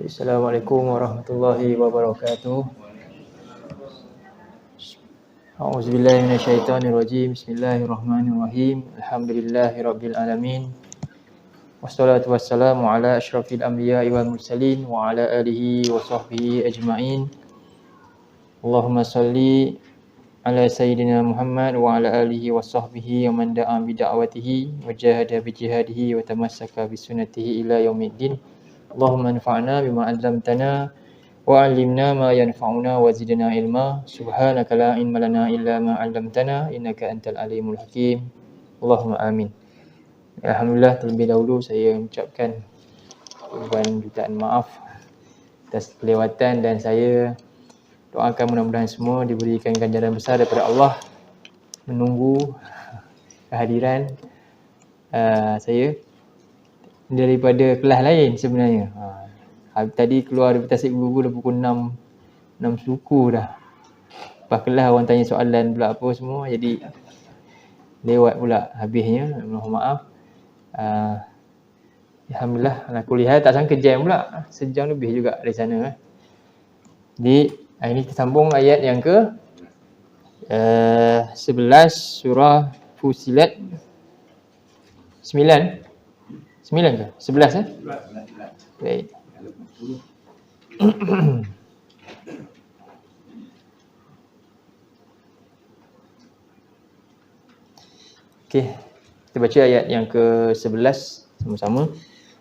Assalamualaikum warahmatullahi wabarakatuh. A'udzubillahi minasyaitonirrajim. Bismillahirrahmanirrahim. Alhamdulillahirabbil alamin. Wassalatu wassalamu ala asyrafil anbiya'i wal mursalin wa ala alihi wa sahbihi ajma'in. Allahumma shalli ala sayyidina Muhammad wa ala alihi wa sahbihi wa man da'a bi da'watihi wa jahada bi jihadihi wa tamassaka bi sunnatihi ila yaumiddin. Allahumma anfa'na bima 'allamtana wa 'allimna ma yanfa'una wa zidna ilma. Subhanaka la ilma lana illa ma 'allamtana innaka antal alimul hakim. Allahumma amin. Alhamdulillah, terlebih dahulu saya mengucapkan ribuan jutaan maaf atas kelewatan dan saya doakan mudah-mudahan semua diberikan ganjaran besar daripada Allah menunggu kehadiran saya daripada kelas lain sebenarnya. Tadi keluar dari tasik guru dah pukul 6 suku dah. Lepas kelas orang tanya soalan pula apa semua, jadi lewat pula habisnya. Mohon maaf. Alhamdulillah, ala kuliah tak sangka jam pula. Sejam lebih juga dari sana. Jadi hari ini kita sambung ayat yang ke 11 surah Fusilat. 9 ke? 11 eh? 11. Baik. Okey, kita baca ayat yang ke-11 sama-sama.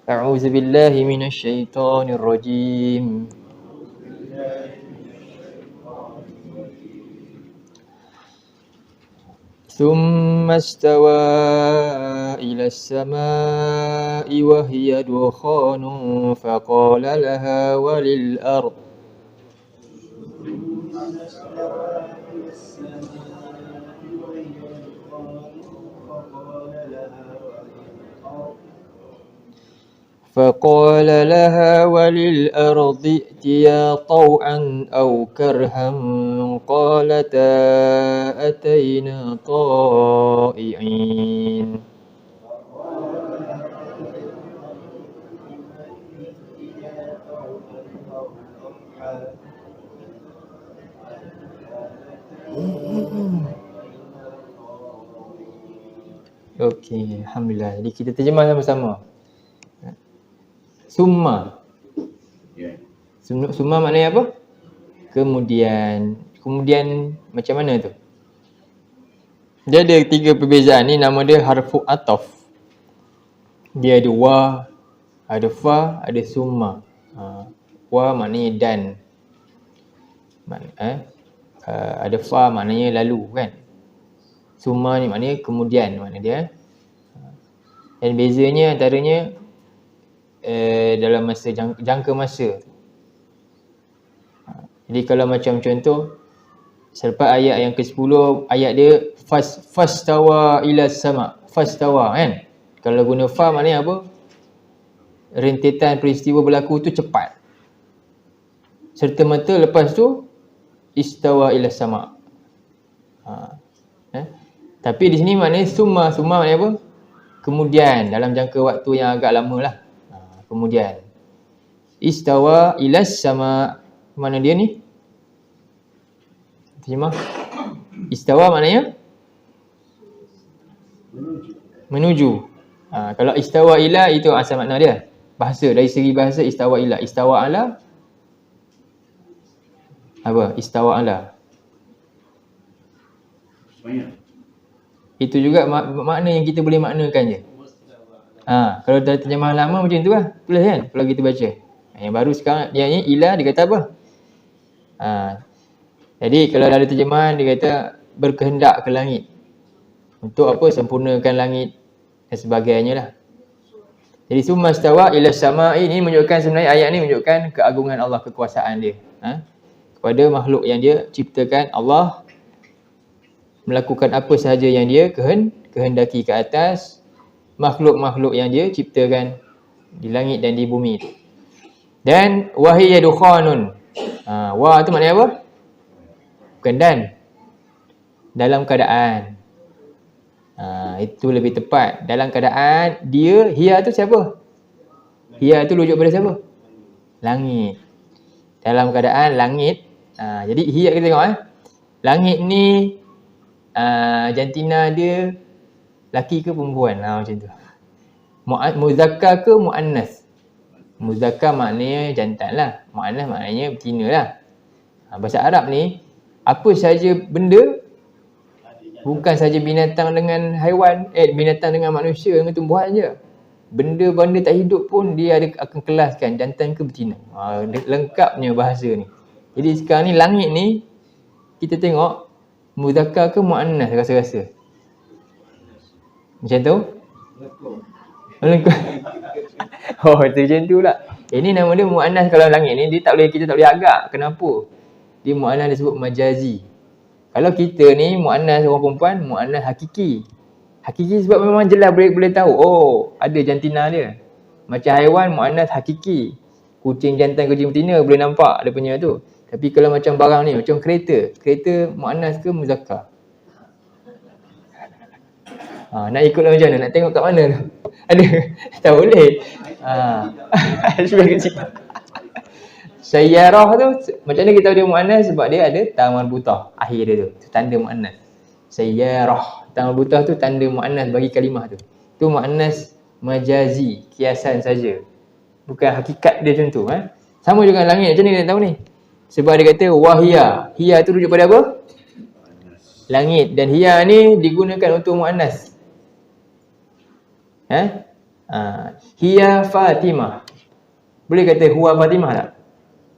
A'udzubillahi minasyaitonirrajim. ثم استوى إلى السماء وهي دخان فقال لها وللأرض ائتيا طوعا أو كرها قالتا أتينا طائعين. Okey, alhamdulillah. Jadi kita terjemah sama-sama. Summa. Summa maknanya apa? Kemudian. Kemudian macam mana tu? Dia ada 3 perbezaan ni, nama dia harfu ataf. Dia ada wa, ada fa, ada summa. Wa maknanya dan. Ada fa maknanya lalu kan. Summa ni maknanya kemudian makna dia. Dan bezanya antaranya dalam masa jangka masa. Jadi kalau macam contoh selepas ayat yang ke-10, ayat dia fastawa ila sama, fastawa kan. Kalau guna fa maknanya apa? Rentetan peristiwa berlaku tu cepat. Serta merta lepas tu istawa ila sama. Tapi di sini maknanya summa maknanya apa? Kemudian dalam jangka waktu yang agak lama lah. Kemudian istawa ila sama, mana dia ni? Terjemah. Istawa maknanya menuju. Kalau istawa ila itu asal makna dia. Bahasa, dari segi bahasa istawa ila. Istawa ala apa? Istawa ala. Itu juga makna yang kita boleh maknakan je. Kalau dah terjemah lama macam tu lah. Tulis kan? Kalau kita baca. Yang baru sekarang, yang ni ila dia kata apa? Jadi kalau ada terjemahan dia kata berkehendak ke langit. Untuk apa? Sempurnakan langit dan sebagainya lah. Jadi summa stawa ila sama'i ini menunjukkan, sebenarnya ayat ni menunjukkan keagungan Allah, kekuasaan dia. Kepada makhluk yang dia ciptakan, Allah melakukan apa sahaja yang dia kehendaki ke atas makhluk-makhluk yang dia ciptakan di langit dan di bumi itu. Dan wahiya dukhanun. Wa tu maknanya apa? Bukan dan. Dalam keadaan. Itu lebih tepat. Dalam keadaan dia, hiya tu siapa? Hiya tu rujuk pada siapa? Langit. Dalam keadaan langit. Jadi hiya kita tengok langit ni jantina dia laki ke perempuan? Macam tu. Muzakkar ke muannas? Muzakkar maknanya jantan lah. Muannas maknanya betina lah. Bahasa Arab ni, apa saja benda, bukan saja binatang dengan haiwan, binatang dengan manusia dengan tumbuhan je. Benda-benda tak hidup pun dia akan kelaskan jantan ke betina. Lengkapnya bahasa ni. Jadi sekarang ni langit ni kita tengok muzakkar ke muannas rasa-rasa. Macam tu? Lengkap. Itu macam tu lah. Ini nama dia muannas kalau langit ni kita tak boleh agak. Kenapa? Dia muannas disebut majazi. Kalau kita ni muannas orang perempuan, muannas hakiki. Hakiki sebab memang jelas boleh tahu. Ada jantina dia. Macam haiwan muannas hakiki. Kucing jantan, kucing betina boleh nampak dia punya tu. Tapi kalau macam barang ni, macam kereta. Kereta muannas ke muzakkar? Nak ikutlah macam mana? Nak tengok kat mana tu? Ada? Tak boleh. Cuba kecil. Sayyarah tu, macam mana kita tahu dia muannas? Sebab dia ada ta marbutah akhir dia tu. Itu tanda muannas. Sayyarah. Ta marbutah tu tanda muannas bagi kalimah tu. Tu muannas majazi, kiasan saja. Bukan hakikat dia macam tu. Sama juga langit. Macam mana kita tahu ni? Sebab dia kata wahia. Hiya tu rujuk pada apa? Langit. Dan hiya ni digunakan untuk muannas. Hiya Fatimah. Boleh kata huwa Fatimah tak?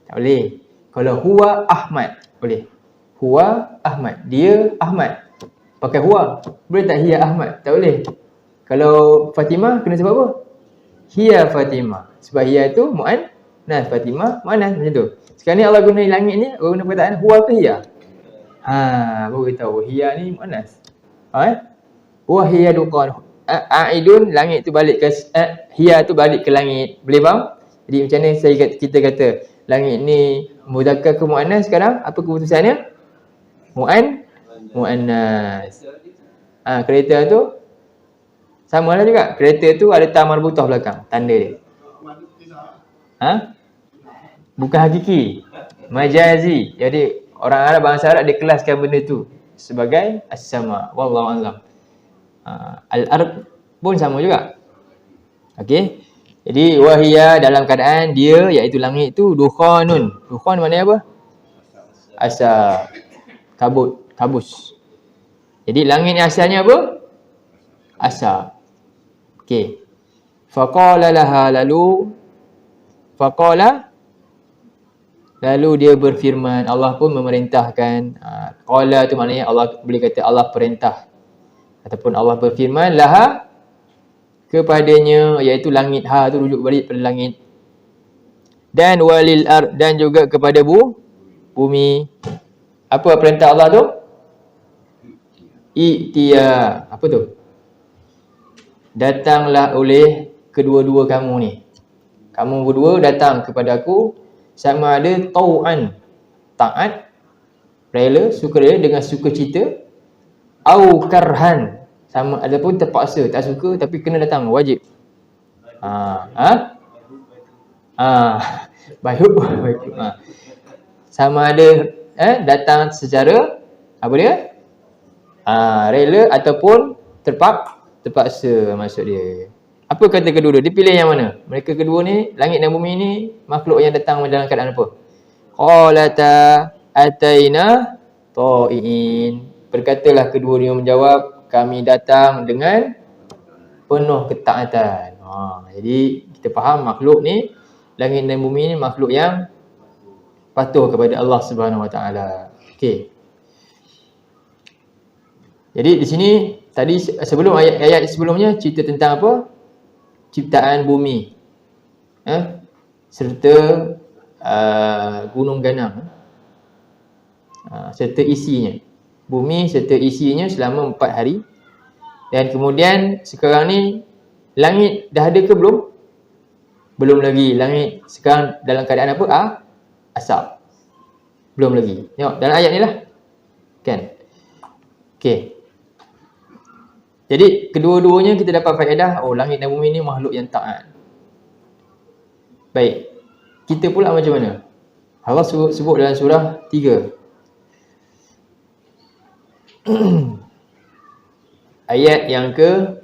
Tak boleh. Kalau huwa Ahmad, boleh. Huwa Ahmad. Dia Ahmad. Pakai huwa. Boleh tak hiya Ahmad? Tak boleh. Kalau Fatimah, kena sebab apa? Hiya Fatimah. Sebab hiya tu muannas, Fatimah muannas, macam tu. Sekarang ni Allah guna langit ni, Allah guna perkataan huwa ke hiya? Baru kita tahu hiya ni muannas. Wa hiya duqan. Aidun, langit tu balik ke hiya tu balik ke langit. Boleh faham? Jadi macam mana kita kata langit ni muzakkar ke muannas sekarang? Apa keputusannya? Muannas. Kereta tu samalah juga. Kereta tu ada ta marbutah belakang, tanda dia. Bukan hakiki. Majazi. Jadi orang Arab, bangsa Arab dia kelaskan benda tu sebagai as-sama. Wallahu a'lam. Al-ard pun sama juga. Okey. Jadi wahia dalam keadaan dia iaitu langit tu dukhanun. Dukhan maknanya apa? Asap. Kabus. Jadi langit ni asalnya apa? Asap. Okey. Faqala lalu dia berfirman, Allah pun memerintahkan. Qala tu maknanya Allah, boleh kata Allah perintah. Ataupun Allah berfirman laha kepadanya, iaitu langit. Tu rujuk balik pada langit. Dan walil ard, dan juga kepada bumi. Apa perintah Allah tu? I'tiya. Apa tu? Datanglah oleh kedua-dua kamu ni. Kamu berdua datang kepada aku, sama ada tau'an, taat, rela, sukarela dengan sukacita, au karhan, sama ada pun terpaksa, tak suka tapi kena datang, wajib. Baik. Sama ada datang secara apa dia? Rela ataupun terpaksa, maksud dia. Apa kata kedua-dua? Dia pilih yang mana? Mereka kedua ni, langit dan bumi ni, makhluk yang datang dalam keadaan apa? Qalata ataina ta'iin. Berkatalah kedua-duanya menjawab, kami datang dengan penuh ketaatan. Jadi kita faham makhluk ni, langit dan bumi ni makhluk yang patuh kepada Allah Subhanahu Wa Taala. Okey. Jadi di sini tadi sebelum ayat sebelumnya cerita tentang apa? Ciptaan bumi. Serta gunung ganang. Serta isinya. Bumi serta isinya selama 4 hari. Dan kemudian sekarang ni langit dah ada ke belum? Belum lagi. Langit sekarang dalam keadaan apa? Asap. Belum lagi. Tengok dalam ayat ni lah. Kan? Okey. Jadi kedua-duanya kita dapat faedah, langit dan bumi ni makhluk yang taat. Baik. Kita pula macam mana? Allah sebut dalam surah 3. Ayat yang ke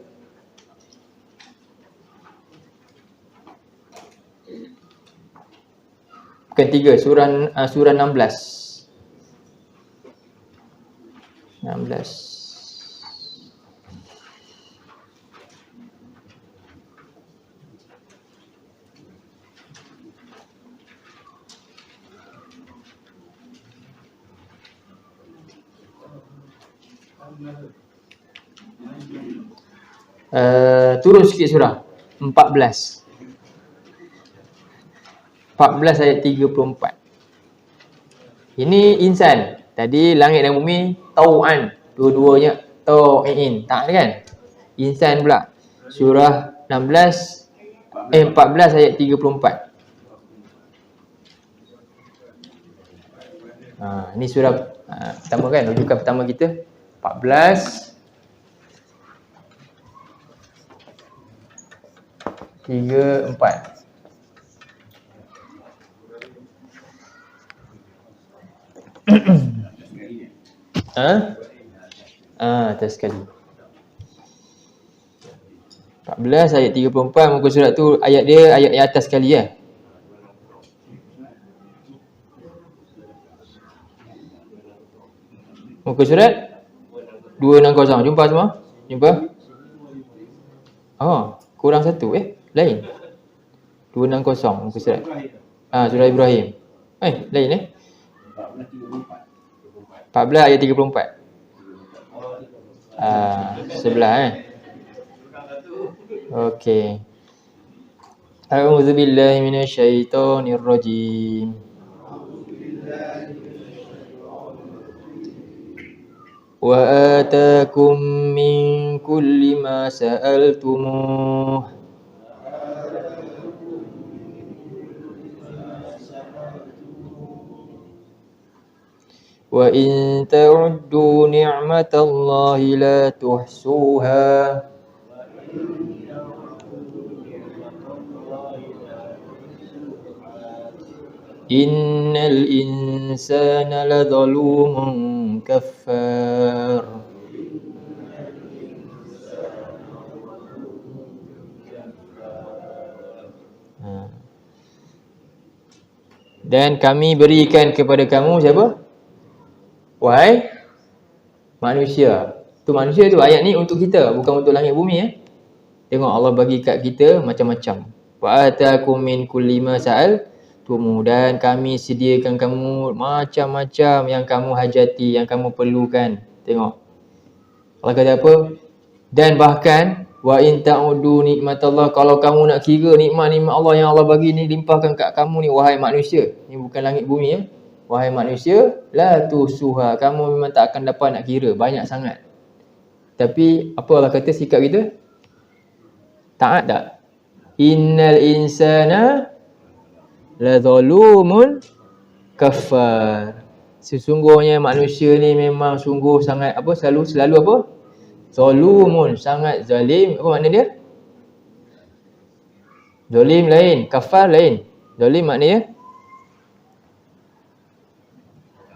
ketiga, surah 16. 16. Turun sikit surah 14. 14 ayat 34. Ini insan. Tadi langit dan bumi tau'an, dua-duanya tau'in, tak kan? Insan pula. Surah 14 ayat 34. Ini surah pertama kan, rujukan pertama kita 14 34. Atas sekali. 14 ayat 34 muka surat tu, ayat dia ayat yang atas sekali ya. Muka surat 260. Jumpa semua? Jumpa? Kurang satu lain. 260 muka surat. Surah Ibrahim. Lain 14 ayat 34. Sebelah Okey. A'udzubillahi minasyaitonirrajim. Wa atakum min kulli ma sa'altumuh. Wa in ta'uddu ni'matallahi la tuhsuha. Innal insana ladzalumun kaffar. Dan kami berikan kepada kamu siapa? Wahai manusia. Tu manusia tu, ayat ni untuk kita, bukan untuk langit bumi Tengok Allah bagi kat kita macam-macam. Wa atakum min kulli ma sa'altum, dan kami sediakan kamu macam-macam yang kamu hajati, yang kamu perlukan. Tengok. Allah kata apa? Dan bahkan wa in ta'udu nikmatallah, kalau kamu nak kira nikmat-nikmat Allah yang Allah bagi ni, limpahkan kat kamu ni wahai manusia. Ni bukan langit bumi Wahai manusia, la tusuha, kamu memang tak akan dapat nak kira, banyak sangat. Tapi apa Allah kata sikap kita? Taat tak? Innal insana ladzalumun kafar. Sesungguhnya manusia ni memang sungguh sangat selalu apa? Zalumun, sangat zalim. Apa makna dia? Zalim lain, kafar lain. Zalim maknanya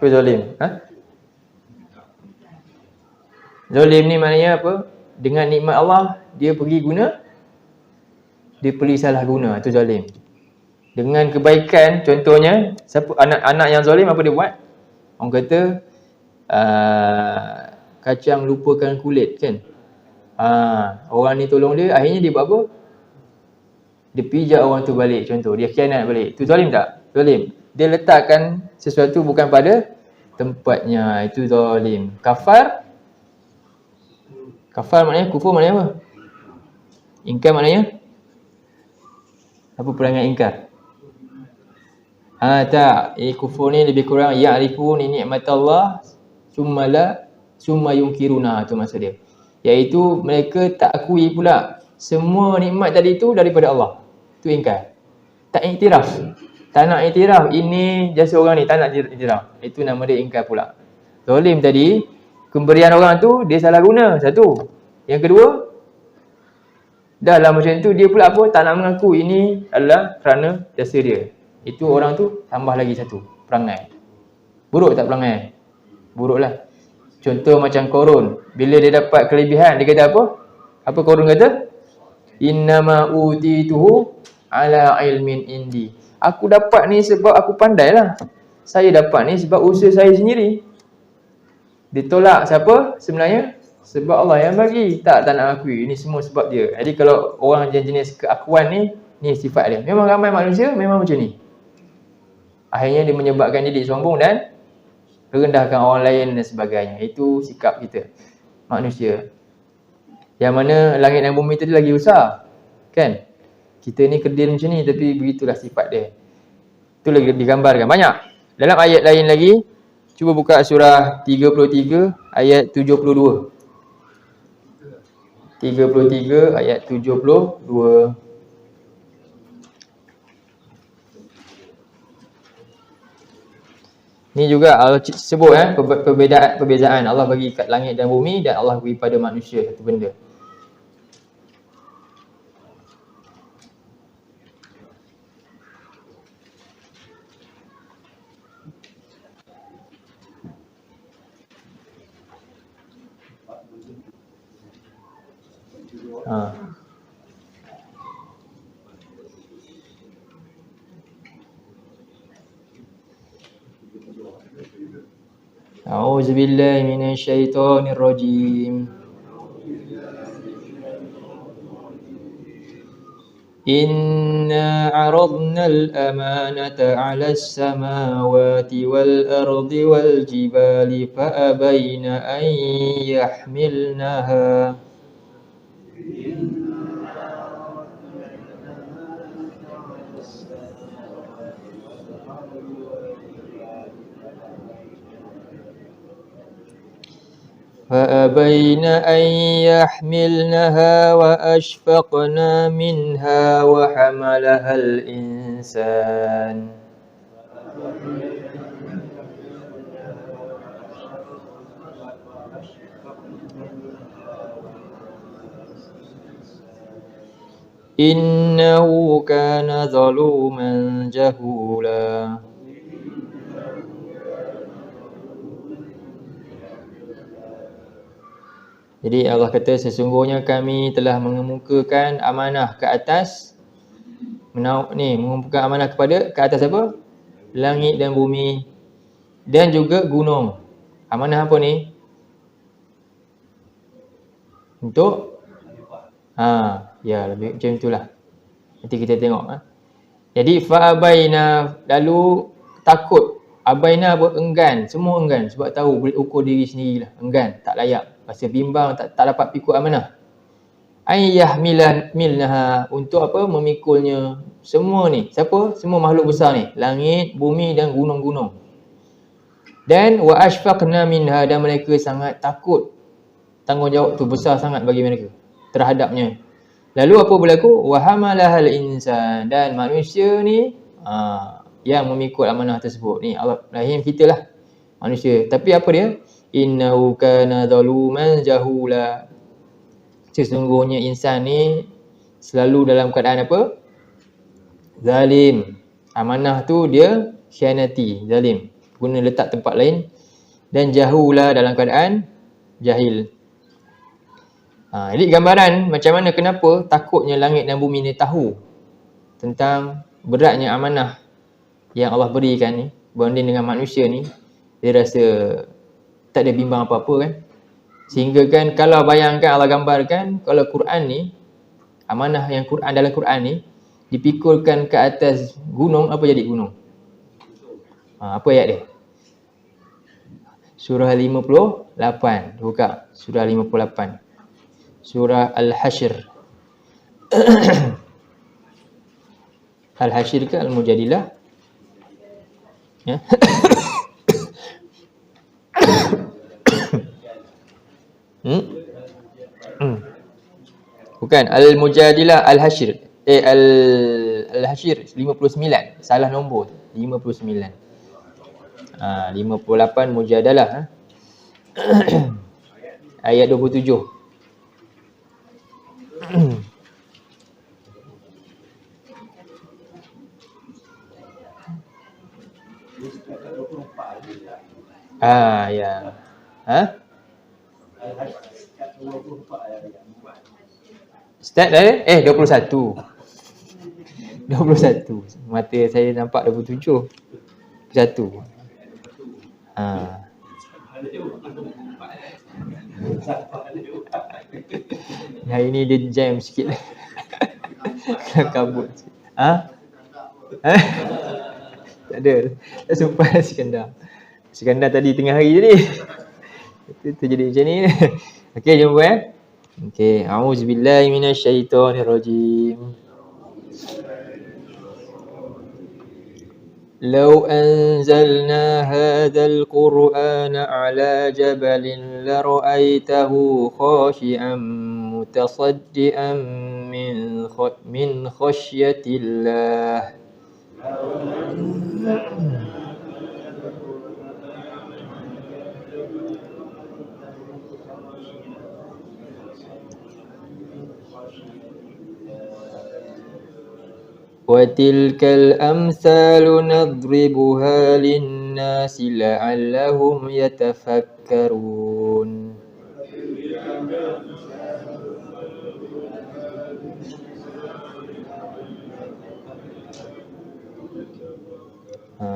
apa zalim? Zalim ni maknanya apa? Dengan nikmat Allah dia pergi guna, dia pergi salah guna, itu zalim. Dengan kebaikan, contohnya siapa anak-anak yang zalim, apa dia buat? Orang kata kacang lupakan kulit kan. Orang ni tolong dia, akhirnya dia buat apa? Dia pijak orang tu balik, contoh dia khianat balik. Itu zalim tak? Zalim. Dia letakkan sesuatu bukan pada tempatnya, itu zalim. Kafar maknanya, kufur maknanya apa? Ingkar maknanya apa perangai ingkar? Tak. Kufur ni lebih kurang ya'rifun ni'matallah summa yunkiruna, tu maksud dia. Iaitu mereka tak akui pula semua nikmat tadi tu daripada Allah. Tu ingkar. Tak iktiraf. Tak nak iktiraf ini jasa orang ni, tak nak iktiraf. Itu nama dia ingkar pula. Zalim tadi, pemberian orang tu dia salah guna, satu. Yang kedua, dah lah macam tu dia pula apa? Tak nak mengaku ini adalah kerana jasa dia. Itu orang tu tambah lagi satu perangai. Buruk tak perangai? Buruklah. Contoh macam Qarun, bila dia dapat kelebihan, dia kata apa? Apa Qarun kata? Innama utituhu ala ilmin indi. Aku dapat ni sebab aku pandai lah. Saya dapat ni sebab usaha saya sendiri. Ditolak siapa sebenarnya? Sebab Allah yang bagi. Tak nak akui. Ini semua sebab dia. Jadi kalau orang jenis keakuan ni sifat dia. Memang ramai manusia memang macam ni. Akhirnya dia menyebabkan diri sombong dan rendahkan orang lain dan sebagainya. Itu sikap kita manusia. Yang mana langit dan bumi tadi lagi besar. Kan? Kita ni kerdil macam ni, tapi begitulah sifat dia. Itu lagi digambarkan. Banyak. Dalam ayat lain lagi, cuba buka surah 33 ayat 72. 33 ayat 72. Ni juga Allah sebut perbezaan Allah bagi kat langit dan bumi dan Allah bagi pada manusia satu benda. A'udzubillahi minasyaitonirrajim. Inna 'aradna al-amanata 'ala as-samawati wal-ardi wal-jibali fa'abayna an yahmilnaha فأبين أن يحملنها وأشفقن منها وحملها الإنسان إنه كان ظلوما جهولا. Jadi Allah kata sesungguhnya kami telah mengemukakan amanah ke atas mengemukakan amanah ke atas apa? Langit dan bumi dan juga gunung. Amanah apa ni? Untuk lebih macam itulah. Nanti kita tengok Jadi fa'abaina, lalu takut. Abaina apa? Enggan, semua enggan sebab tahu boleh ukur diri sendirilah. Enggan, tak layak. Rasa bimbang, tak dapat pikul amanah. Milnaha, untuk apa? Memikulnya. Semua ni, siapa? Semua makhluk besar ni. Langit, bumi dan gunung-gunung. Dan wa ashfaqna minha, dan mereka sangat takut. Tanggungjawab tu besar sangat bagi mereka terhadapnya. Lalu apa berlaku? Wa hamalahal insan, dan manusia ni yang memikul amanah tersebut. Ni Allah rahim kita lah manusia. Tapi apa dia? Innahu kana zaluman jahula. Sesungguhnya insan ni selalu dalam keadaan apa? Zalim. Amanah tu dia khianati, zalim. Guna letak tempat lain. Dan jahula, dalam keadaan jahil. Jadi gambaran macam mana, kenapa takutnya langit dan bumi ni tahu tentang beratnya amanah yang Allah berikan ni berbanding dengan manusia ni. Dia rasa tak ada bimbang apa-apa kan. Sehingga kan kalau bayangkan Allah gambarkan, kalau Quran ni, amanah yang dalam Quran ni dipikulkan ke atas gunung, apa jadi gunung? Apa ayat dia? Surah 58. Buka surah 58. Surah Al-Hashr. Al-Hashr ke Al-Mujadilah? Ya. Bukan, Al-Mujadilah, Al-Hashr. Al-Hashr 59. Salah nombor. 59. 58 Mujadalah. Ayat 27. Ya. Ha? Start dah 21. 21. Mata saya nampak 27. 1. Hari ni dia jam sikit. Kabut. Tak ada. Tak sempat Iskandar tadi tengah hari jadi. Itu jadi macam ni. Okey, jumpa Okey, a'udzubillahi minasyaitonirrajim. لو أنزلنا هذا القرآن على جبل لرأيته خاشعا متصدعا من خشية الله وتلك الأمثال نضربها للناس لعلهم يتفكرون.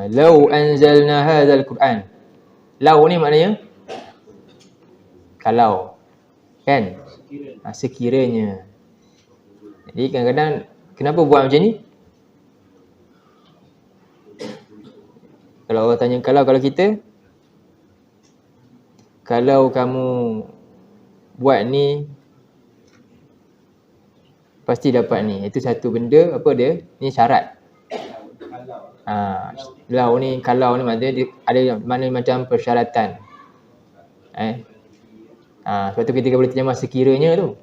Lau anzalna hadzal Quran. Lau ni maknanya kalau, kan? Sekiranya. Jadi kadang-kadang kenapa buat macam ni? Kalau Allah tanya kalau kita, kalau kamu buat ni pasti dapat ni. Itu satu benda, apa dia? Ni syarat. Kalau ni maknanya dia ada macam persyaratan. Sebab tu kita boleh terjemah sekiranya tu.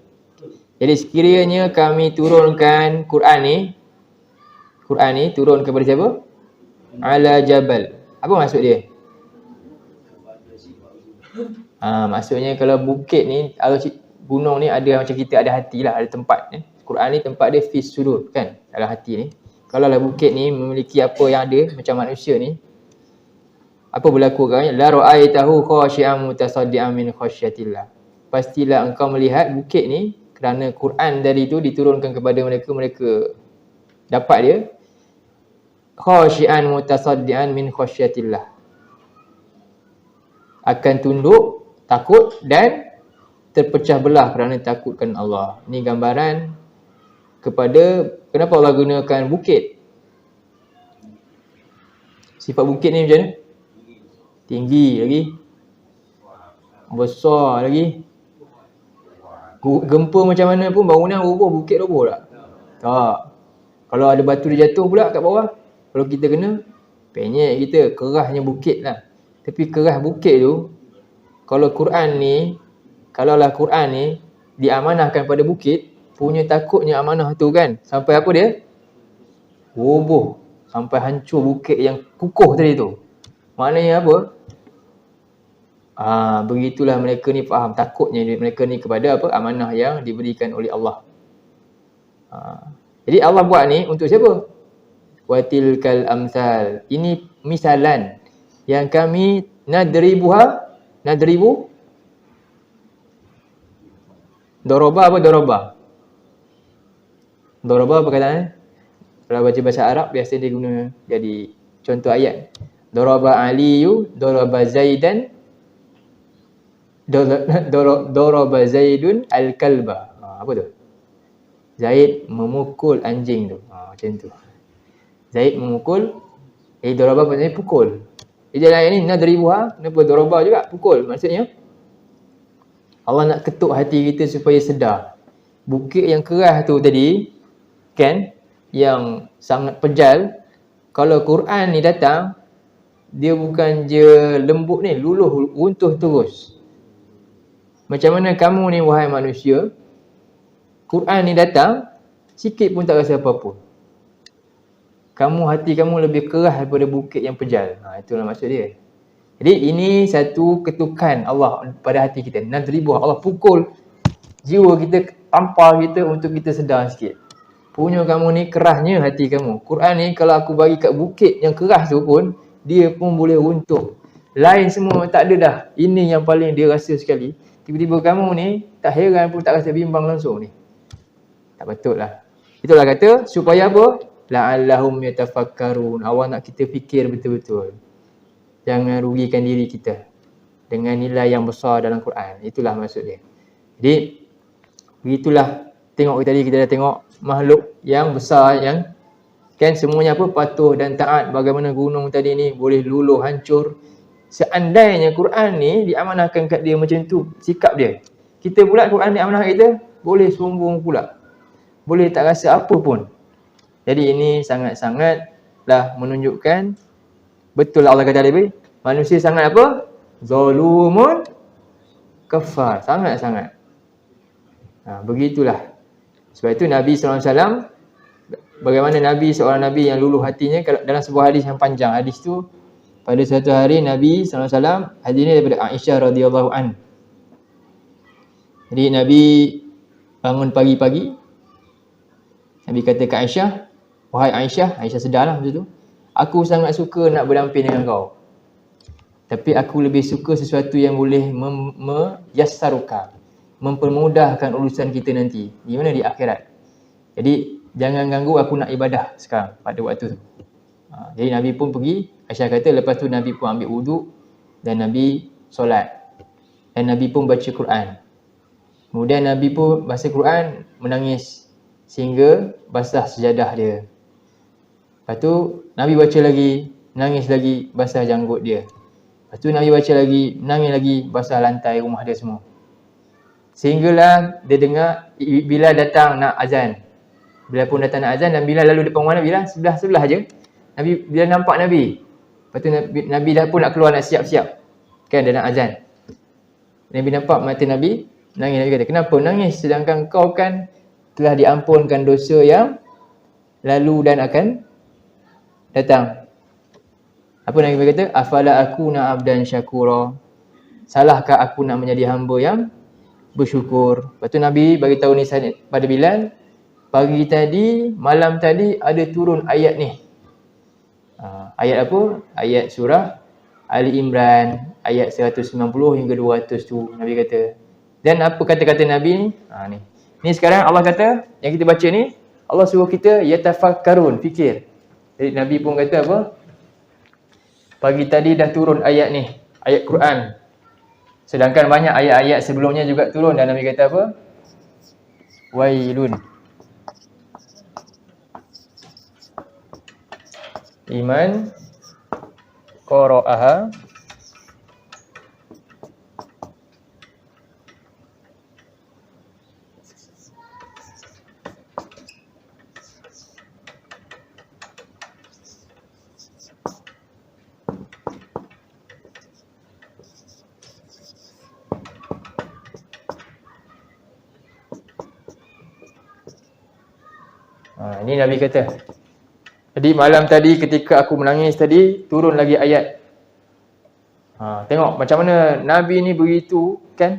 Jadi sekiranya kami turunkan Quran ni turun kepada siapa? Ala jabal. Apa maksud dia? Maksudnya kalau bukit ni, gunung ni ada macam kita ada hati lah, ada tempat. Quran ni tempat dia fis sudur, kan? Dalam hati ni. Kalau lah bukit ni memiliki apa yang ada macam manusia ni, apa berlaku kan? La ra'aitahu khashi'an mutasaddian min khasyatillah. Pastilah engkau melihat bukit ni kerana Quran dari itu diturunkan kepada mereka dapat dia khashi'an mutasaddian min khasyatillah, akan tunduk, takut dan terpecah belah kerana takutkan Allah. Ini gambaran kepada kenapa Allah gunakan bukit. Sifat bukit ni macam mana? Tinggi lagi, besar lagi. Gempa macam mana pun bangunan roboh, bukit roboh tak? Tak. Kalau ada batu dia jatuh pula kat bawah, kalau kita kena, penyek kita, kerahnya bukit lah. Tapi kerah bukit tu, kalau Quran ni diamanahkan pada bukit, punya takutnya amanah tu kan, sampai apa dia? Roboh, sampai hancur bukit yang kukuh tadi tu. Maknanya apa? Begitulah mereka ni faham takutnya mereka ni kepada apa? Amanah yang diberikan oleh Allah. Jadi Allah buat ni untuk siapa? Watilkal amsal. Ini misalan yang kami nadribu doroba apa doroba? Doroba perkataan. Kalau baca bahasa Arab biasa dia guna jadi contoh ayat. Doroba Aliyu, doroba Zaidan, doroba Zaidun al-kalba. Apa tu? Zaid memukul anjing tu. Macam tu. Zaid memukul, doroba maksudnya pukul. Jadi ayat ni nadribuha, kenapa doroba juga? Pukul. Maksudnya Allah nak ketuk hati kita supaya sedar. Bukit yang keras tu tadi, kan, yang sangat pejal, kalau Quran ni datang, dia bukan je lembut ni, luluh, runtuh terus. Macam mana kamu ni wahai manusia, Quran ni datang, sikit pun tak rasa apa-apa. Hati kamu lebih keras daripada bukit yang pejal. Itulah maksud dia. Jadi ini satu ketukan Allah pada hati kita. Nadribuh, Allah pukul jiwa kita, tampar kita untuk kita sedar sikit. Punya kamu ni kerasnya hati kamu. Quran ni kalau aku bagi kat bukit yang keras tu pun, dia pun boleh runtuh. Lain semua tak ada dah. Ini yang paling dia rasa sekali. Tiba-tiba kamu ni tak heran pun tak rasa bimbang langsung ni. Tak betul lah. Itulah kata supaya apa? La'allahum yatafakkarun. Awak nak kita fikir betul-betul. Jangan rugikan diri kita dengan nilai yang besar dalam Quran. Itulah maksud dia. Jadi begitulah, tengok tadi kita dah tengok makhluk yang besar yang kan semuanya apa, patuh dan taat. Bagaimana gunung tadi ni boleh luluh hancur. Seandainya Quran ni diamanahkan kat dia macam tu sikap dia, kita pula Quran diamanahkan kita boleh sombong pula, boleh tak rasa apa pun. Jadi ini sangat-sangatlah menunjukkan betul Allah kata tadi, manusia sangat apa? Zalumun kafar, sangat-sangat. Begitulah. Sebab itu Nabi SAW, bagaimana Nabi, seorang Nabi yang luluh hatinya, kalau dalam sebuah hadis yang panjang. Hadis tu pada satu hari Nabi SAW, hadis ni daripada Aisyah radhiyallahu an. Jadi Nabi bangun pagi-pagi, Nabi kata ke Aisyah, wahai Aisyah, Aisyah sedarlah masa tu, aku sangat suka nak berdamping dengan kau, tapi aku lebih suka sesuatu yang boleh meyassaruka, mempermudahkan urusan kita nanti. Di mana? Di akhirat. Jadi jangan ganggu aku nak ibadah sekarang pada waktu tu. Jadi Nabi pun pergi, Aisyah kata lepas tu Nabi pun ambil wuduk dan Nabi solat. Dan Nabi pun baca Quran. Kemudian Nabi pun baca Quran, menangis sehingga basah sejadah dia. Lepas tu Nabi baca lagi, menangis lagi, basah janggut dia. Lepas tu Nabi baca lagi, menangis lagi, basah lantai rumah dia semua. Sehinggalah dia dengar Bilal datang nak azan. Bilal pun datang nak azan dan Bilal lalu depan mana? Bilal sebelah-sebelah je. Nabi, bila nampak Nabi, lepas tu Nabi dah pun nak keluar, nak siap-siap. Kan dia nak azan. Nabi nampak mata Nabi, nangis. Nabi kata, kenapa nangis sedangkan kau kan telah diampunkan dosa yang lalu dan akan datang. Apa Nabi kata? Afala akuna abdan syakura. Salahkah aku nak menjadi hamba yang bersyukur? Lepas tu Nabi bagi tahu ni pada Bilal, pagi tadi, malam tadi ada turun ayat ni. Ayat apa? Ayat surah Ali Imran, ayat 190 hingga 200 tu Nabi kata. Dan apa kata-kata Nabi ni? Ni. Ni sekarang Allah kata, yang kita baca ni, Allah suruh kita yatafakkarun, fikir. Jadi Nabi pun kata apa? Pagi tadi dah turun ayat ni, ayat Quran. Sedangkan banyak ayat-ayat sebelumnya juga turun dan Nabi kata apa? Wailun liman qara'aha ini Nabi kata. Jadi malam tadi ketika aku menangis tadi, turun lagi ayat. Tengok macam mana Nabi ni begitu kan,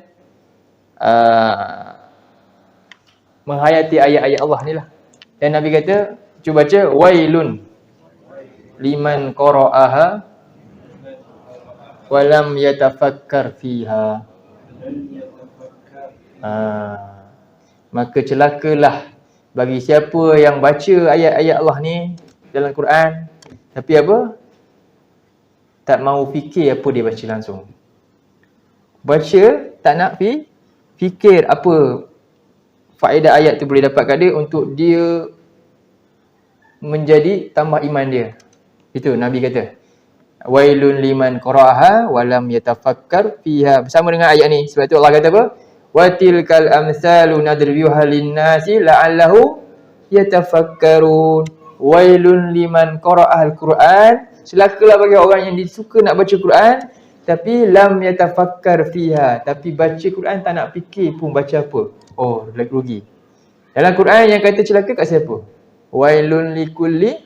menghayati ayat-ayat Allah ni lah. Dan Nabi kata, cuba baca, wailun liman qara'aha walam yatafakkar fiha. Maka celakalah bagi siapa yang baca ayat-ayat Allah ni dalam Quran, tapi apa? Tak mau fikir apa dia baca langsung. Baca, tak nak fikir apa faedah ayat tu boleh dapat kat dia untuk dia menjadi tambah iman dia. Itu Nabi kata. Wailun liman qara'aha walam yatafakkar fiha. Bersama dengan ayat ni. Sebab tu Allah kata apa? Wa tilkal amsalu nadriyuha lin-nasi la'allahu yatafakkarun. Wailun liman qara'ahal Quran. Celakalah bagi orang yang suka nak baca Quran tapi lam yatafakkar fiha, tapi baca Quran tak nak fikir pun baca apa. Oh, rugi. Dalam Quran yang kata celaka kat siapa? Wailun likulli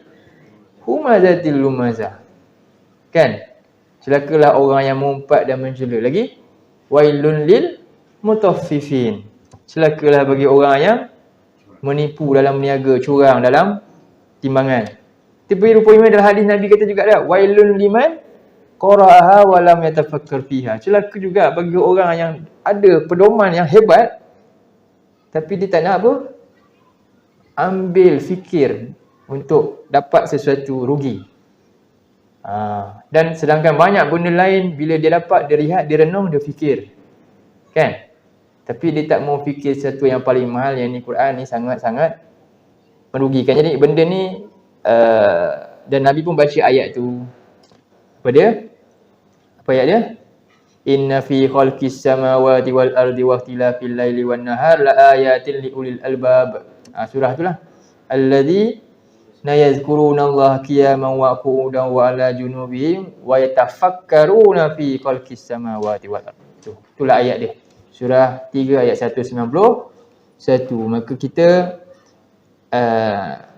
humazatil lumazah. Kan? Celakalah orang yang mengumpat dan mencela. Lagi wailun lil mutaffifin. Celakalah bagi orang yang menipu dalam meniaga, curang dalam timbangan. Tapi rupanya dalam hadis Nabi kata juga dah, wailun liman qara'aha wa lam yatafakkar fiha. Celaka juga bagi orang yang ada pedoman yang hebat tapi dia tak nak apa? Ambil fikir untuk dapat sesuatu rugi. Dan sedangkan banyak benda lain bila dia dapat, dia lihat, dia renung, dia fikir. Kan? Tapi dia tak mau fikir sesuatu yang paling mahal, yang ni Quran ni sangat-sangat merugikan. Jadi benda ni dan Nabi pun baca ayat tu. Apa dia? Apa ayat dia? Inna fi khalqis samawati wal ardi wa ikhtilafil laili wan nahar la ayatin li ulil albab. Surah itulah. Alladzina yazkurunallaha qiyaman wa qu'udan wa ala junubihim wa yatafakkaruna fi khalqis samawati wal ardi. Itulah ayat dia. Surah 3 ayat 191. Maka kita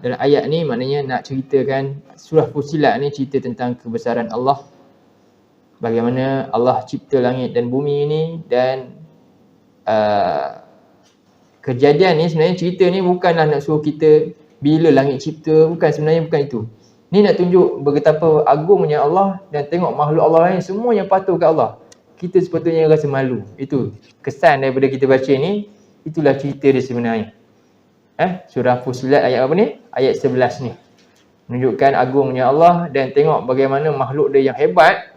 dalam ayat ni maknanya nak ceritakan surah Fussilat ni cerita tentang kebesaran Allah. Bagaimana Allah cipta langit dan bumi ini, dan kejadian ni sebenarnya, cerita ni bukanlah nak suruh kita bila langit cipta, sebenarnya bukan itu. Ni nak tunjuk betapa agungnya Allah, dan tengok makhluk Allah lain semua yang patuh ke Allah. Kita sepatutnya rasa malu. Itu kesan daripada kita baca ni, itulah cerita dia sebenarnya. Surah Fussilat ayat apa ni? Ayat 11 ni. Menunjukkan agungnya Allah dan tengok bagaimana makhluk dia yang hebat,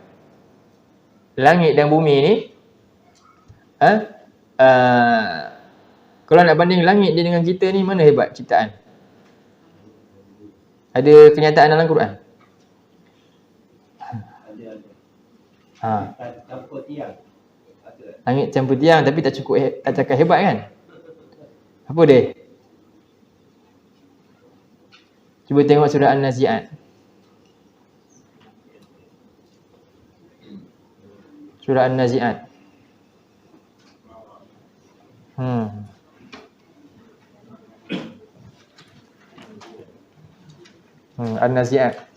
langit dan bumi ni. Kalau nak banding langit dia dengan kita ni, mana hebat ciptaan? Ada kenyataan dalam Quran? Campur tiang. Langit campur tiang tapi tak cukup, tak cakap hebat kan? Apa dia? Cuba tengok surah An-Nazi'at. Surah An-Nazi'at. An-Nazi'at.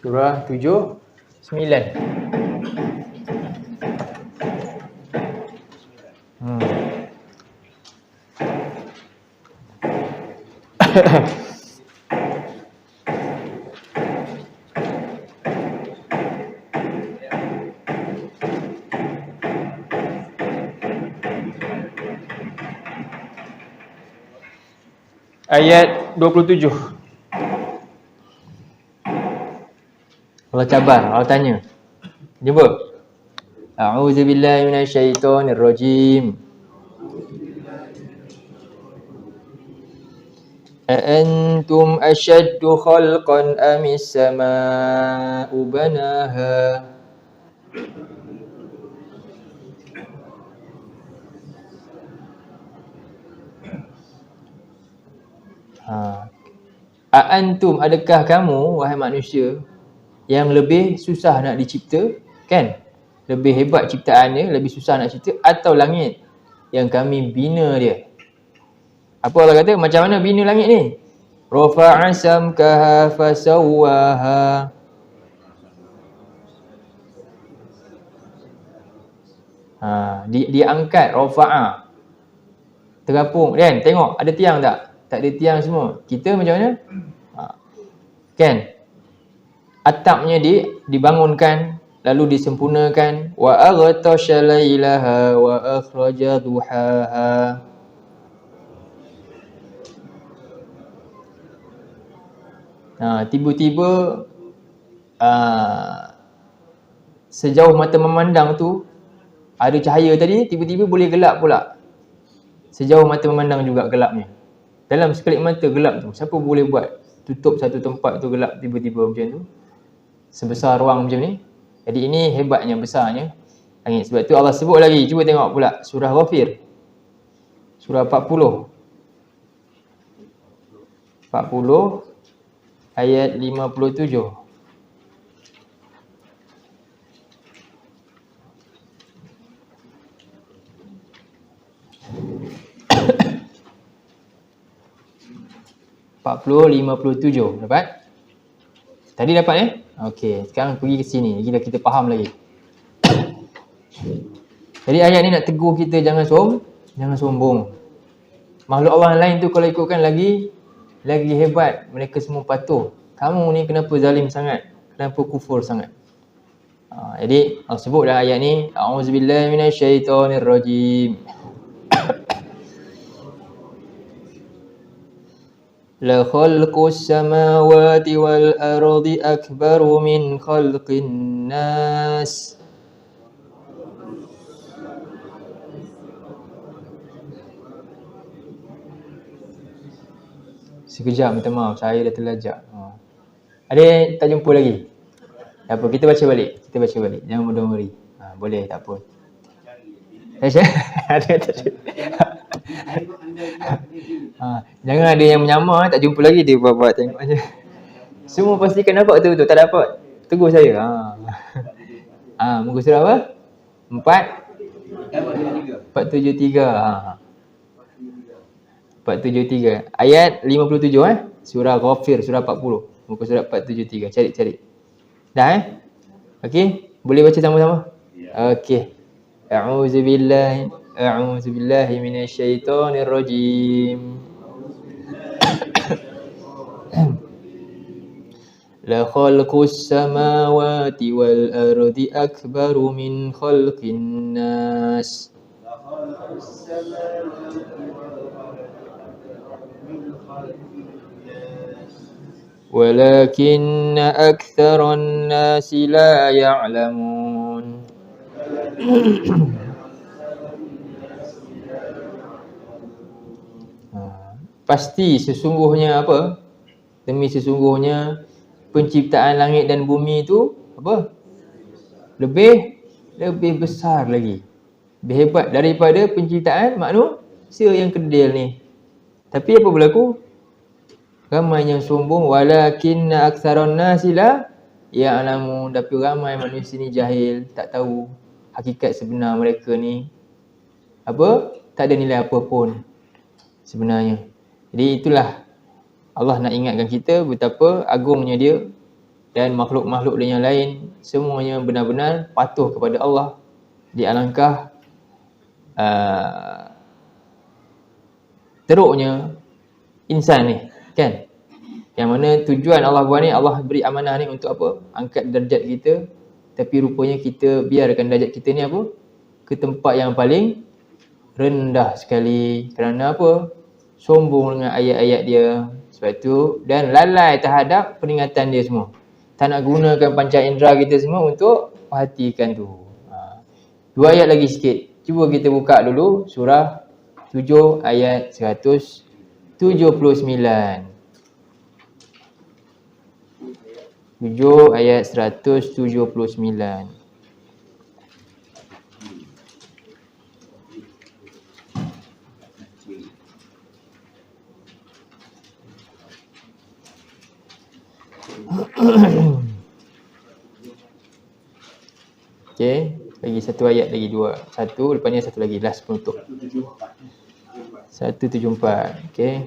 Surah 7, 9. Ayat 27. Allah cabar, Allah tanya. Jumpa. A'udzubillahi minasyaitonirrajim. أأنتم أشد خلقا أم السماء بناها A'antum, adakah kamu wahai manusia yang lebih susah nak dicipta, kan? Lebih hebat ciptaannya, lebih susah nak cipta, atau langit yang kami bina dia? Apa Allah kata? Macam mana bina langit ni? Rafa'a samkaha fasawwaha. Dia angkat, rafa'a. Terapung, kan? Tengok, ada tiang tak? Tak ada tiang semua. Kita macam mana? Kan? Atapnya dibangunkan, lalu disempurnakan. Wa aghtasha lailaha wa akhraja duhaha. Tiba-tiba sejauh mata memandang tu ada cahaya tadi, tiba-tiba boleh gelap pula. Sejauh mata memandang juga gelapnya. Dalam sekelip mata gelap tu. Siapa boleh buat tutup satu tempat tu gelap tiba-tiba macam tu? Sebesar ruang macam ni. Jadi ini hebatnya, besarnya langit. Sebab tu Allah sebut lagi. Cuba tengok pula surah Ghafir. Surah 40 ayat 57. Dapat? Tadi dapat Okey, sekarang pergi ke sini. Kita faham lagi. Jadi ayat ni nak tegur kita jangan sombong. Makhluk Allah lain tu kalau ikutkan lagi lagi hebat, mereka semua patuh. Kamu ni kenapa zalim sangat? Kenapa kufur sangat? Jadi Allah sebut dalam ayat ni, a'udzubillahi minasyaitonirrajim. La khalqus samawati wal ardi akbaru min khalqin nas. Sekejap, minta maaf, saya dah terlajak. Ada yang tak jumpa lagi? Tak apa, kita baca balik. Jangan mudah worry. Boleh, tak apa. Jangan ada yang menyamar, tak jumpa lagi, dia buat tengok je. Semua pastikan dapat betul-betul, tak dapat tegur saya. Muka surah apa? 473. 473. Ayat 57 surah Ghafir, surah 40. Muka surat 473. Cari. Dah Okey, boleh baca sama-sama? Okey. A'udzubillahi minasyaitonirrajim. La khalqus samawati wal ardi akbaru min khalqin nas. ولكن أكثر الناس لا يعلمون. Pasti sesungguhnya apa? Demi sesungguhnya penciptaan langit dan bumi itu apa? Lebih besar lagi. Lebih hebat daripada penciptaan manusia yang kerdil ni. Tapi apa berlaku? Ramai yang sombong, walakinna aktsaran nasi la ya'lamun. Tapi ramai manusia ni jahil, tak tahu hakikat sebenar mereka ni apa? Tak ada nilai apa pun sebenarnya. Jadi itulah Allah nak ingatkan kita betapa agungnya dia dan makhluk-makhluk dia yang lain semuanya benar-benar patuh kepada Allah. Di alangkah teruknya insan ni, kan? Yang mana tujuan Allah buat ni, Allah beri amanah ni untuk apa? Angkat darjat kita. Tapi rupanya kita biarkan darjat kita ni apa? Ke tempat yang paling rendah sekali. Kerana apa? Sombong dengan ayat-ayat dia. Sebab itu, dan lalai terhadap peringatan dia semua. Tak nak gunakan panca indera kita semua untuk perhatikan tu. 2 ayat lagi sikit. Cuba kita buka dulu surah 7 ayat 179. 7 ayat 179. Okey, lagi satu ayat lagi, 2. Satu, lepas ni satu lagi, last penutup. 174. Okey.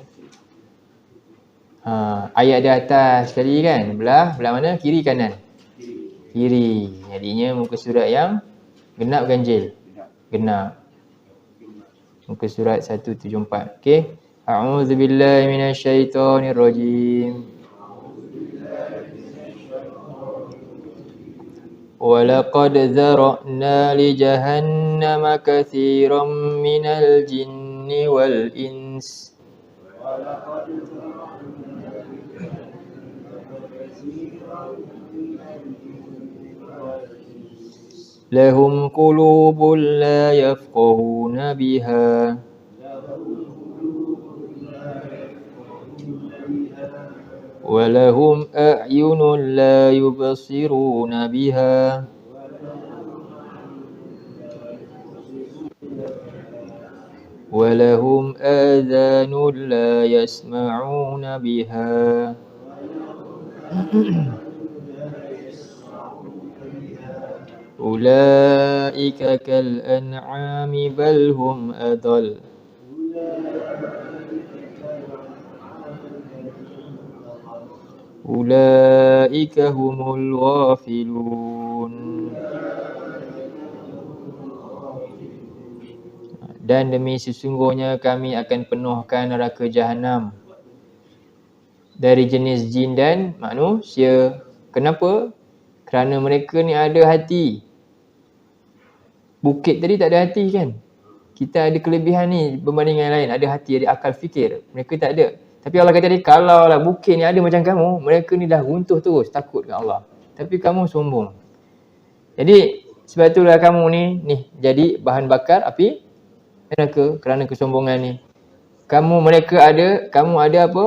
Ayat di atas sekali kan, belah mana? Kiri kanan? Kiri. Jadinya muka surat yang genap ganjil. Genap. Muka surat 174. Okey. A'udzubillahi minasyaitonirrajim. وَلَقَدْ ذَرَأْنَا لِجَهَنَّمَ كَثِيرًا مِنَ الْجِنِّ وَالْإِنسِ لَهُمْ قُلُوبٌ لَا يَفْقَهُونَ بِهَا وَلَهُمْ أَعْيُنٌ لَا يُبْصِرُونَ بِهَا وَلَهُمْ آذَانٌ لَا يَسْمَعُونَ بِهَا أُولَئِكَ كَالْأَنْعَامِ بَلْ هُمْ أَضَلُّ Ulaika humul ghafilun. Dan demi sesungguhnya kami akan penuhkan neraka Jahanam dari jenis jin dan manusia. Kenapa? Kerana mereka ni ada hati. Bukit tadi tak ada hati kan? Kita ada kelebihan ni berbanding yang lain. Ada hati, ada akal fikir. Mereka tak ada. Tapi Allah kata tadi, kalau lah bukit ni ada macam kamu, mereka ni dah runtuh terus, takut ke Allah. Tapi kamu sombong. Jadi sebab itulah kamu ni jadi bahan bakar api neraka kerana kesombongan ni. Kamu ada apa?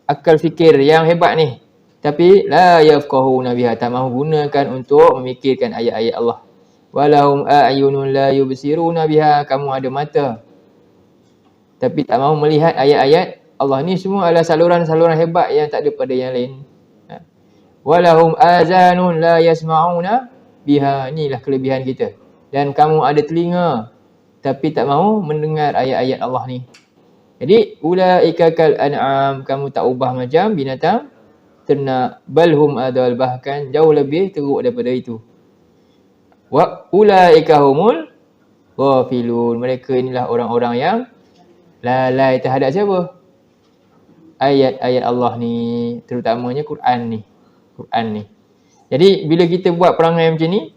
Akal fikir yang hebat ni. Tapi la yafqahuna biha, tak mahu gunakan untuk memikirkan ayat-ayat Allah. Walahum a'yunun la yubsiruna biha, kamu ada mata tapi tak mahu melihat ayat-ayat Allah. Ni semua adalah saluran-saluran hebat yang tak ada pada yang lain. Walahum azanun la yasma'una biha, inilah kelebihan kita. Dan kamu ada telinga tapi tak mahu mendengar ayat-ayat Allah ni. Jadi ulaika kal an'am, kamu tak ubah macam binatang ternak. Balhum adal, bahkan jauh lebih teruk daripada itu. Wa ulaika humul ghafilun, mereka inilah orang-orang yang lalai terhadap siapa? Ayat-ayat Allah ni, terutamanya Quran ni. Jadi bila kita buat perangai macam ni,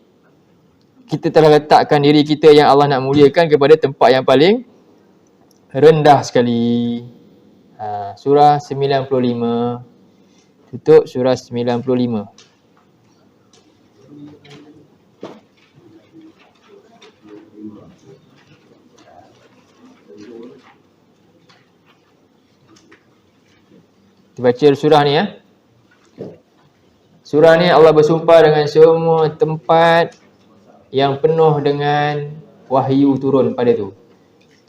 kita telah letakkan diri kita yang Allah nak muliakan kepada tempat yang paling rendah sekali. Surah 95. Tutup surah 95. Kita baca surah ni ya. Surah ni Allah bersumpah dengan semua tempat yang penuh dengan wahyu turun pada tu.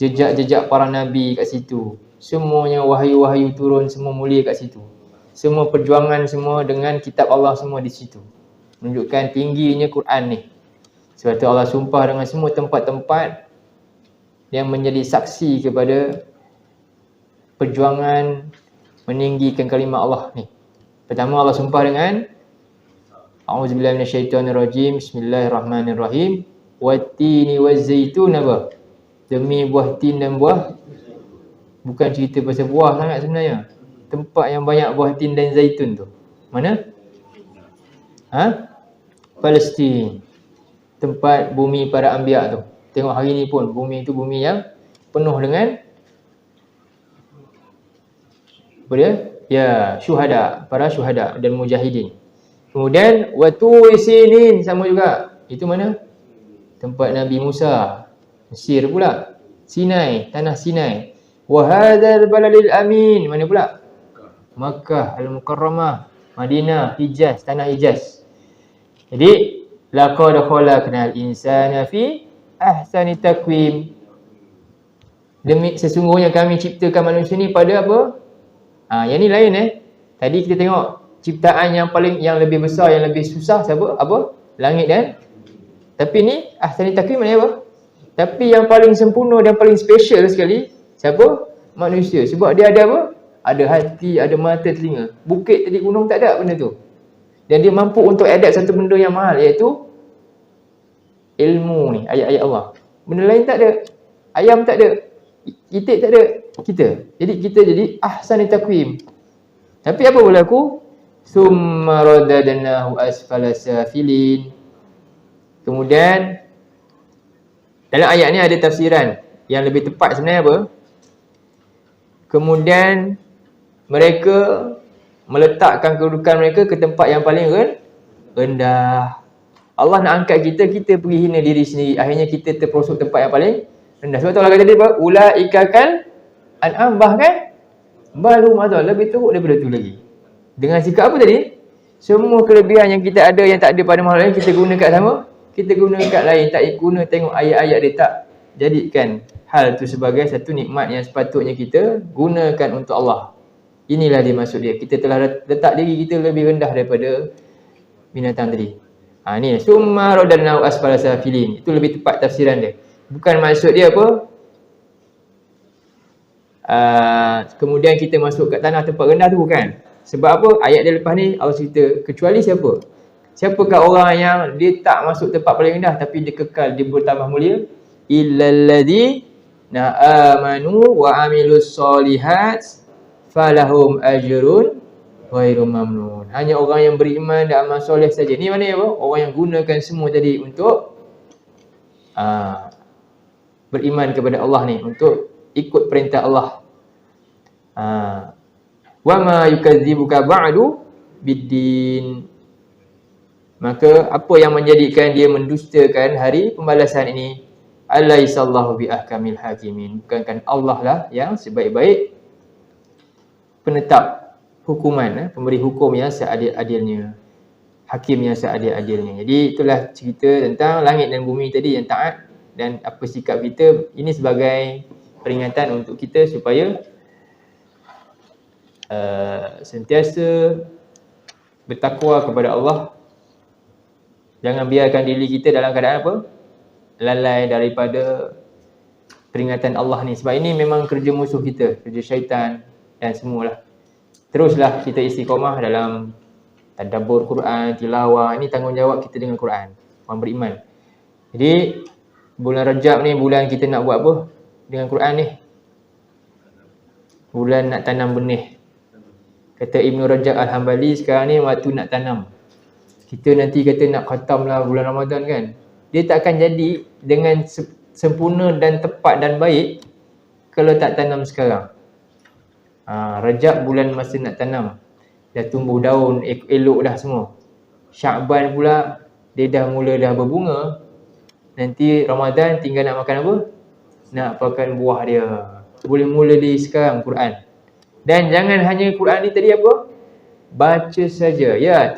Jejak-jejak para nabi kat situ. Semuanya wahyu-wahyu turun, semua mulia kat situ. Semua perjuangan semua dengan kitab Allah semua di situ. Menunjukkan tingginya Quran ni. Sebab tu Allah sumpah dengan semua tempat-tempat yang menjadi saksi kepada perjuangan meninggikan kalimah Allah ni. Pertama Allah sumpah dengan A'udzubillahi minasyaitonirrajim. Bismillahirrahmanirrahim. Wattini wazzaitun, apa? Demi buah tin dan buah. Bukan cerita pasal buah sangat sebenarnya. Tempat yang banyak buah tin dan zaitun tu. Mana? Palestin. Tempat bumi para anbiya tu. Tengok hari ni pun bumi tu bumi yang penuh dengan apa dia? Ya, syuhada, para syuhada dan mujahidin. Kemudian Waturi Sinin, sama juga. Itu mana? Tempat Nabi Musa. Mesir pula. Sinai, tanah Sinai. Wa hadzal baladil amin, mana pula? Makkah Al-Mukarramah, Madinah, Hijaz, tanah Hijaz. Jadi laqad khalaqnal insana fi ahsani taqwim. Demi sesungguhnya kami ciptakan manusia ni pada apa? Yang ni lain Tadi kita tengok ciptaan yang lebih besar, yang lebih susah siapa? Apa? Langit dan. Tapi ni ahsani taqwim mana apa? Tapi yang paling sempurna dan paling special sekali siapa? Manusia. Sebab dia ada apa? Ada hati, ada mata, telinga. Bukit tadi, gunung tak ada benda tu. Dan dia mampu untuk adapt satu benda yang mahal, iaitu ilmu ni, ayat-ayat Allah. Benda lain tak ada. Ayam tak ada. Itik tak ada. Kita jadi ahsani taqwim. Tapi apa berlaku? Summa radadnahu asfala safilin. Kemudian dalam ayat ni ada tafsiran yang lebih tepat sebenarnya apa? Kemudian mereka meletakkan kedudukan mereka ke tempat yang paling rendah. Allah nak angkat kita, kita pergi hina diri sendiri. Akhirnya kita terperosok tempat yang paling rendah. Sebab tu Allah kata dia apa? Ulaika kal an'am, bahkan balhum adall, lebih teruk daripada tu lagi. Dengan sikap apa tadi? Semua kelebihan yang kita ada yang tak ada pada makhluk lain, kita guna kat sama, kita guna kat lain. Tak guna tengok ayat-ayat dia, tak jadikan hal tu sebagai satu nikmat yang sepatutnya kita gunakan untuk Allah. Inilah dia maksud dia. Kita telah letak diri kita lebih rendah daripada binatang tadi. Ni summa radadnahu asfala safilin. Itu lebih tepat tafsiran dia. Bukan maksud dia apa? Kemudian kita masuk kat tanah tempat rendah tu, bukan. Sebab apa? Ayat dia lepas ni Allah cerita kecuali siapa? Siapakah orang yang dia tak masuk tempat paling rendah tapi dia kekal, dia bertambah mulia? Illal ladzi amanu wa amilus solihat falahum ajrun ghairu mamnun. Hanya orang yang beriman dan amal soleh saja. Ni mana apa? Orang yang gunakan semua tadi untuk beriman kepada Allah ni, untuk ikut perintah Allah. Wa ma yukadzibuka ba'du biddin. Maka apa yang menjadikan dia mendustakan hari pembalasan ini? Alaihissallahu bi ahkamil hakimin. Bukankah Allah lah yang sebaik-baik penetap hukuman, pemberi hukum yang seadil-adilnya, hakim yang seadil-adilnya. Jadi itulah cerita tentang langit dan bumi tadi yang taat, dan apa sikap kita. Ini sebagai peringatan untuk kita supaya sentiasa bertakwa kepada Allah. Jangan biarkan diri kita dalam keadaan apa? Lalai daripada peringatan Allah ni. Sebab ini memang kerja musuh kita, kerja syaitan dan semualah. Teruslah kita istiqamah dalam tadabbur Quran, tilawah. Ini tanggungjawab kita dengan Quran, orang beriman. Jadi bulan Rajab ni bulan kita nak buat apa dengan Quran ni? Bulan nak tanam benih. Kata Ibn Rajab Al-Hambali, sekarang ni waktu nak tanam. Kita nanti kata nak khatam lah bulan Ramadan kan. Dia tak akan jadi dengan sempurna dan tepat dan baik kalau tak tanam sekarang. Rajab bulan masa nak tanam. Dah tumbuh daun, elok dah semua. Sya'ban pula, dia dah mula dah berbunga. Nanti Ramadan tinggal nak makan apa? Nak makan buah dia. Boleh mula di sekarang Quran. Dan jangan hanya Quran ni tadi apa? Baca saja. Ya,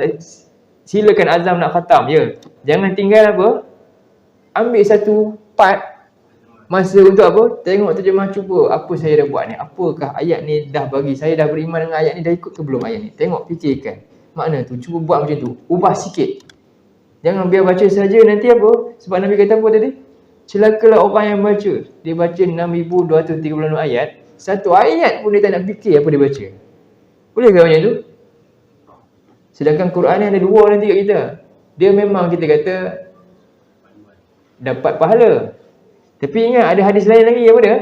silakan azam nak khatam. Ya. Jangan tinggal apa? Ambil satu part masa untuk apa? Tengok terjemah, cuba apa saya dah buat ni. Apakah ayat ni dah bagi? Saya dah beriman dengan ayat ni, dah ikut ke belum ayat ni? Tengok, fikirkan. Makna tu, cuba buat macam tu. Ubah sikit. Jangan biar baca saja, nanti apa? Sebab Nabi kata apa tadi? Celakalah orang yang baca. Dia baca 6,236 ayat. Satu ayat pun dia tak nak fikir apa dia baca. Boleh ke macam tu? Sedangkan Quran ni ada dua nanti kat kita. Dia memang kita kata dapat pahala. Tapi ingat ada hadis lain lagi, apa dia?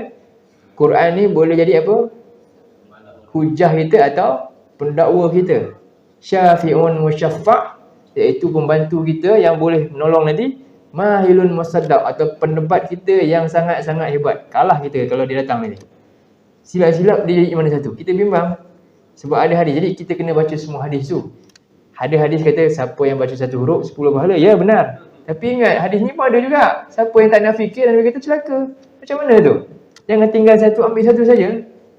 Quran ni boleh jadi apa? Hujah kita atau pendakwa kita. Syafi'un musyaffa', iaitu pembantu kita yang boleh menolong nanti. Mahilun musaddaq, atau pendebat kita yang sangat-sangat hebat. Kalah kita kalau dia datang nanti. Silap-silap dia jadi mana satu. Kita bimbang. Sebab ada hadis. Jadi kita kena baca semua hadis tu. Ada hadis kata siapa yang baca satu huruf 10 pahala. Ya, benar. Tapi ingat hadis ni pun ada juga. Siapa yang tak nak fikir dan dia kata celaka. Macam mana tu? Jangan tinggal satu, ambil satu saja.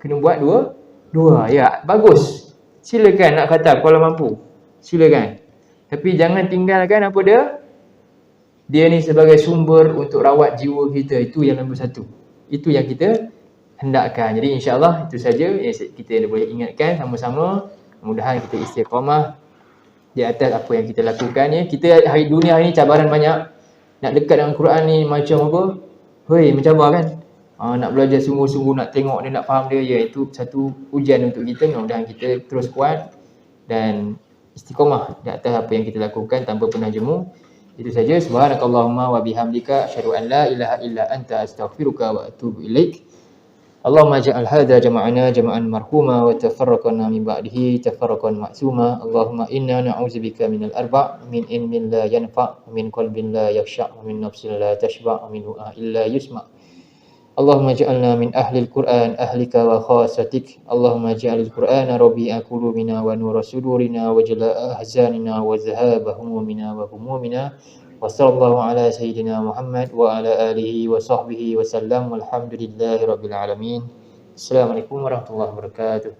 Kena buat dua. Ya, bagus. Silakan nak khatam kalau mampu. Silakan. Tapi jangan tinggalkan apa dia? Dia ni sebagai sumber untuk rawat jiwa kita. Itu yang nombor satu. Itu yang kita hendakkan. Jadi insya-Allah itu saja yang kita boleh ingatkan sama-sama. Mudah-mudahan kita istiqamah di atas apa yang kita lakukan ya. Kita hari dunia hari ni cabaran banyak. Nak dekat dengan Quran ni macam apa? Hoi, mencabar kan? Nak belajar sungguh-sungguh, nak tengok dia, nak faham dia. Ya, itu satu ujian untuk kita. Mudah-mudahan kita terus kuat dan istiqamah di atas apa yang kita lakukan tanpa pernah jemu. Itu saja. Subhanakallahumma wa bihamdika asyhadu an la ilaha illa anta astaghfiruka wa atubu ilaik. Allahumma ja'al hadha jama'ana jama'an marhuma wa tafarraqana min ba'dihi tafarraqan ma'suma. Allahumma inna na'udzubika minal arba' min ilmin la yanfa' min qalbin la yakhsha' min nafsin la tashba' min du'a illa yusma'. Allahumma ja'alna min ahlil Qur'an ahlika wa khasatik. Allahumma ja'alil Qur'ana rabi'a qulubina wa nura sudurina wa jala'a ahzanina wa zahaba humumina wa humumina. Wa sallallahu ala sayyidina Muhammad wa ala alihi wa sahbihi wa sallam. Walhamdulillahi rabbil alamin. Assalamualaikum warahmatullahi wabarakatuh.